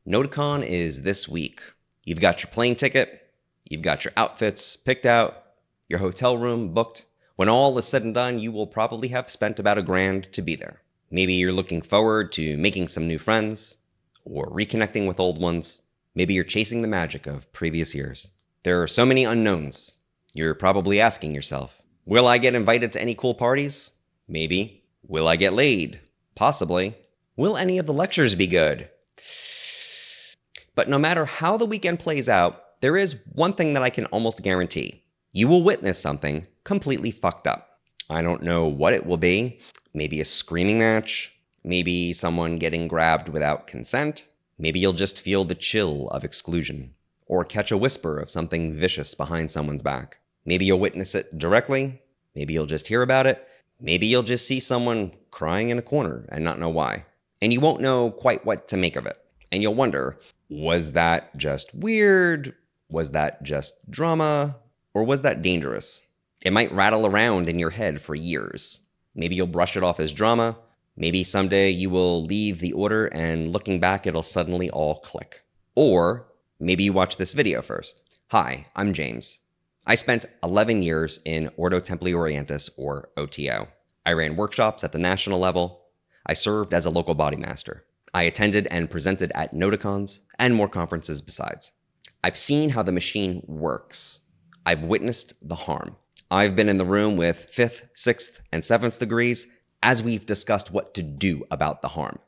NOTOCON is this week. You've got your plane ticket, you've got your outfits picked out, your hotel room booked. When all is said and done, you will probably have spent about $1,000 to be there. Maybe you're looking forward to making some new friends or reconnecting with old ones. Maybe you're chasing the magic of previous years. There are so many unknowns. You're probably asking yourself, will I get invited to any cool parties? Maybe. Will I get laid? Possibly. Will any of the lectures be good? But no matter how the weekend plays out, there is one thing that I can almost guarantee. You will witness something completely fucked up. I don't know what it will be. Maybe a screaming match. Maybe someone getting grabbed without consent. Maybe you'll just feel the chill of exclusion, or catch a whisper of something vicious behind someone's back. Maybe you'll witness it directly. Maybe you'll just hear about it. Maybe you'll just see someone crying in a corner and not know why. And you won't know quite what to make of it. And you'll wonder, was that just weird? Was that just drama? Or was that dangerous? It might rattle around in your head for years. Maybe you'll brush it off as drama. Maybe someday you will leave the order and looking back, it'll suddenly all click. Or maybe you watch this video first. Hi, I'm James. I spent 11 years in Ordo Templi Orientis, or O.T.O. I ran workshops at the national level. I served as a local body master. I attended and presented at Noticons and more conferences besides. I've seen how the machine works. I've witnessed the harm. I've been in the room with 5th, 6th, and 7th degrees as we've discussed what to do about the harm.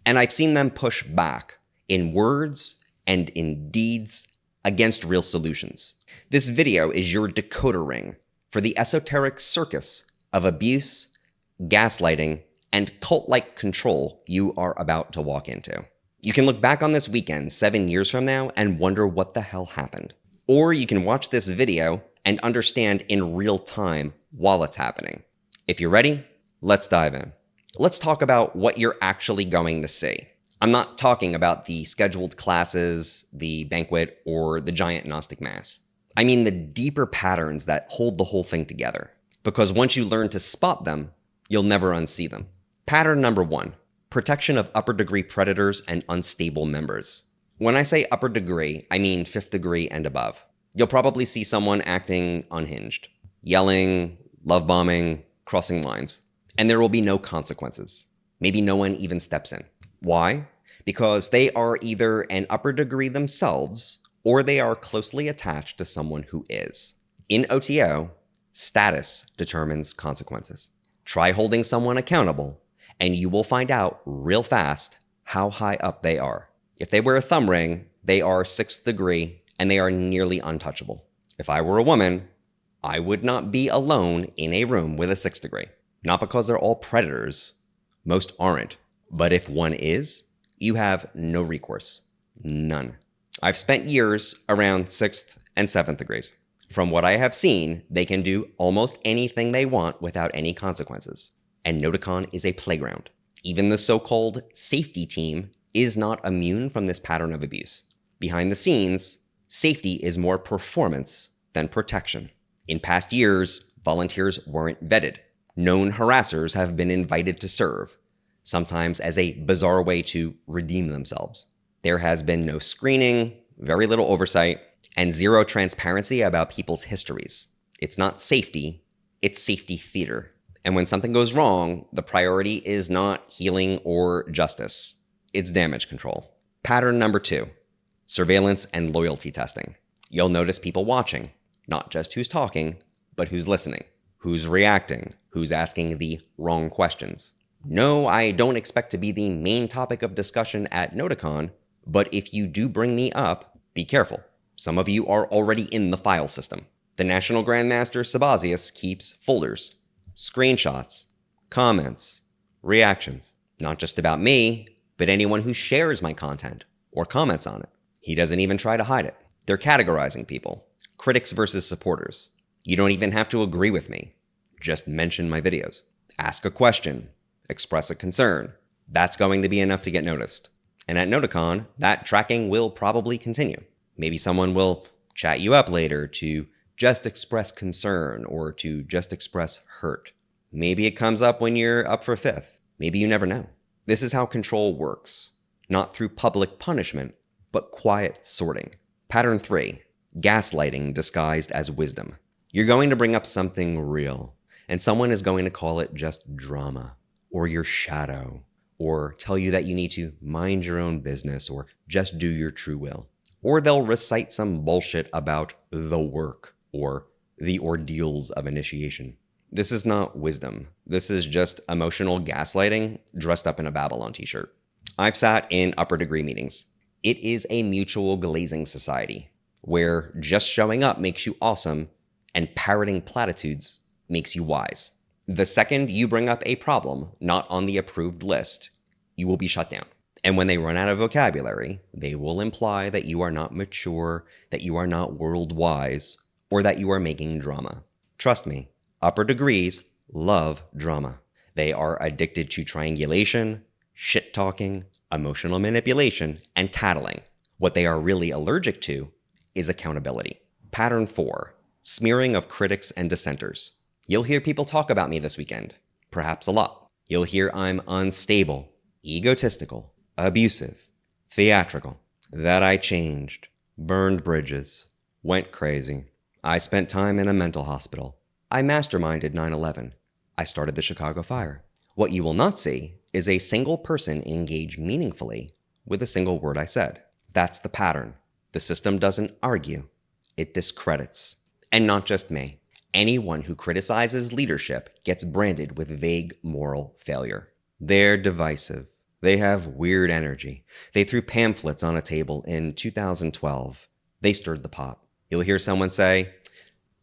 And I've seen them push back in words and in deeds against real solutions. This video is your decoder ring for the esoteric circus of abuse, gaslighting, and cult-like control you are about to walk into. You can look back on this weekend 7 years from now and wonder what the hell happened. Or you can watch this video and understand in real time while it's happening. If you're ready, let's dive in. Let's talk about what you're actually going to see. I'm not talking about the scheduled classes, the banquet, or the giant Gnostic Mass. I mean the deeper patterns that hold the whole thing together. Because once you learn to spot them, you'll never unsee them. Pattern number 1, protection of upper degree predators and unstable members. When I say upper degree, I mean 5th degree and above. You'll probably see someone acting unhinged, yelling, love bombing, crossing lines, and there will be no consequences. Maybe no one even steps in. Why? Because they are either an upper degree themselves, or they are closely attached to someone who is. In O.T.O, status determines consequences. Try holding someone accountable, and you will find out real fast how high up they are. If they wear a thumb ring, they are 6th degree, and they are nearly untouchable. If I were a woman, I would not be alone in a room with a 6th degree. Not because they're all predators. Most aren't. But if one is, you have no recourse. None. I've spent years around 6th and 7th degrees. From what I have seen, they can do almost anything they want without any consequences. And Noticon is a playground. Even the so-called safety team is not immune from this pattern of abuse. Behind the scenes, safety is more performance than protection. In past years, volunteers weren't vetted. Known harassers have been invited to serve, sometimes as a bizarre way to redeem themselves. There has been no screening, very little oversight, and zero transparency about people's histories. It's not safety, it's safety theater. And when something goes wrong, the priority is not healing or justice. It's damage control. Pattern number 2, surveillance and loyalty testing. You'll notice people watching, not just who's talking, but who's listening, who's reacting, who's asking the wrong questions. No, I don't expect to be the main topic of discussion at Noticon, but if you do bring me up, be careful. Some of you are already in the file system. The National Grandmaster Sabazius keeps folders, screenshots, comments, reactions, not just about me, but anyone who shares my content or comments on it. He doesn't even try to hide it. They're categorizing people, critics versus supporters. You don't even have to agree with me. Just mention my videos. Ask a question, express a concern. That's going to be enough to get noticed. And at Noticon, that tracking will probably continue. Maybe someone will chat you up later to just express concern or to just express hurt. Maybe it comes up when you're up for 5th. Maybe you never know. This is how control works. Not through public punishment, but quiet sorting. Pattern 3, gaslighting disguised as wisdom. You're going to bring up something real, and someone is going to call it just drama, or your shadow, or tell you that you need to mind your own business, or just do your true will. Or they'll recite some bullshit about the work, or the ordeals of initiation. This is not wisdom. This is just emotional gaslighting dressed up in a Babylon t-shirt. I've sat in upper degree meetings. It is a mutual glazing society, where just showing up makes you awesome, and parroting platitudes makes you wise. The second you bring up a problem not on the approved list, you will be shut down. And when they run out of vocabulary, they will imply that you are not mature, that you are not world wise, or that you are making drama. Trust me, upper degrees love drama. They are addicted to triangulation, shit-talking, emotional manipulation, and tattling. What they are really allergic to is accountability. Pattern 4, smearing of critics and dissenters. You'll hear people talk about me this weekend, perhaps a lot. You'll hear I'm unstable, egotistical, abusive, theatrical, that I changed, burned bridges, went crazy. I spent time in a mental hospital. I masterminded 9/11. I started the Chicago fire. What you will not see is a single person engage meaningfully with a single word I said. That's the pattern. The system doesn't argue. It discredits. And not just me. Anyone who criticizes leadership gets branded with vague moral failure. They're divisive. They have weird energy. They threw pamphlets on a table in 2012. They stirred the pot. You'll hear someone say,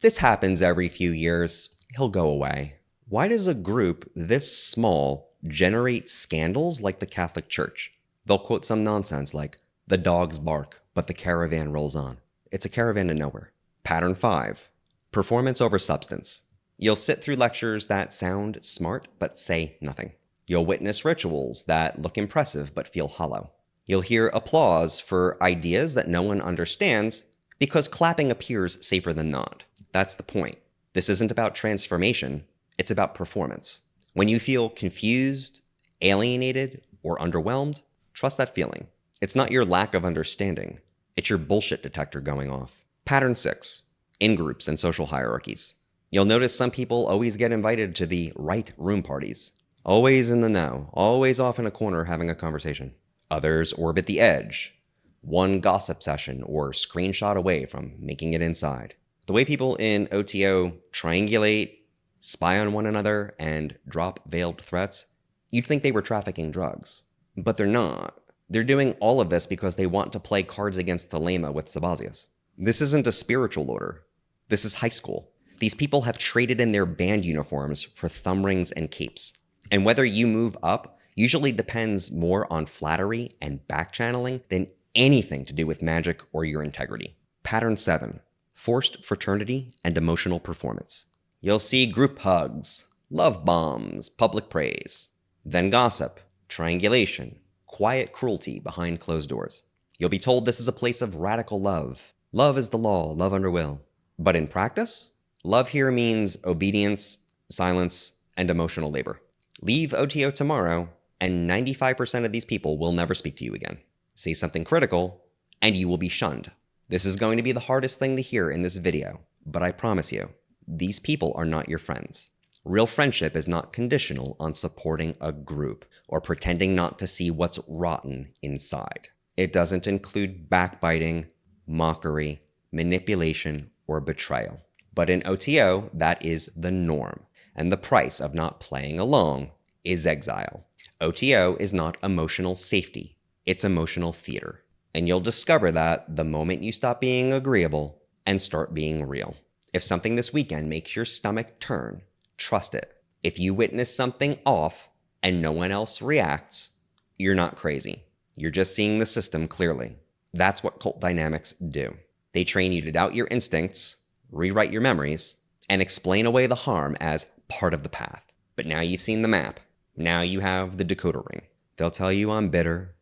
"This happens every few years. He'll go away." Why does a group this small generate scandals like the Catholic Church? They'll quote some nonsense like, "The dogs bark, but the caravan rolls on." It's a caravan to nowhere. Pattern 5, performance over substance. You'll sit through lectures that sound smart but say nothing. You'll witness rituals that look impressive but feel hollow. You'll hear applause for ideas that no one understands because clapping appears safer than not. That's the point. This isn't about transformation, it's about performance. When you feel confused, alienated, or underwhelmed, trust that feeling. It's not your lack of understanding, it's your bullshit detector going off. Pattern 6, in-groups and social hierarchies. You'll notice some people always get invited to the right room parties. Always in the know, always off in a corner having a conversation. Others orbit the edge, one gossip session or screenshot away from making it inside. The way people in O.T.O triangulate, spy on one another, and drop veiled threats, you'd think they were trafficking drugs. But they're not. They're doing all of this because they want to play cards against Thelema with Sabazius. This isn't a spiritual order. This is high school. These people have traded in their band uniforms for thumb rings and capes. And whether you move up usually depends more on flattery and back-channeling than anything to do with magic or your integrity. Pattern 7, forced fraternity and emotional performance. You'll see group hugs, love bombs, public praise, then gossip, triangulation, quiet cruelty behind closed doors. You'll be told this is a place of radical love. Love is the law, love under will. But in practice, love here means obedience, silence, and emotional labor. Leave O.T.O tomorrow, and 95% of these people will never speak to you again. Say something critical, and you will be shunned. This is going to be the hardest thing to hear in this video, but I promise you, these people are not your friends. Real friendship is not conditional on supporting a group or pretending not to see what's rotten inside. It doesn't include backbiting, mockery, manipulation, or betrayal. But in O.T.O, that is the norm, and the price of not playing along is exile. O.T.O is not emotional safety, it's emotional theater. And you'll discover that the moment you stop being agreeable and start being real. If something this weekend makes your stomach turn, trust it. If you witness something off and no one else reacts, you're not crazy. You're just seeing the system clearly. That's what cult dynamics do. They train you to doubt your instincts, rewrite your memories, and explain away the harm as part of the path. But now you've seen the map. Now you have the decoder ring. They'll tell you I'm bitter,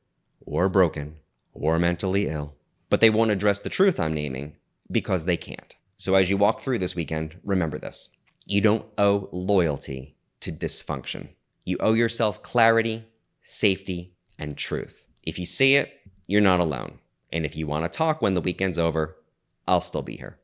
or broken, or mentally ill. But they won't address the truth I'm naming because they can't. So as you walk through this weekend, remember this. You don't owe loyalty to dysfunction. You owe yourself clarity, safety, and truth. If you see it, you're not alone. And if you want to talk when the weekend's over, I'll still be here.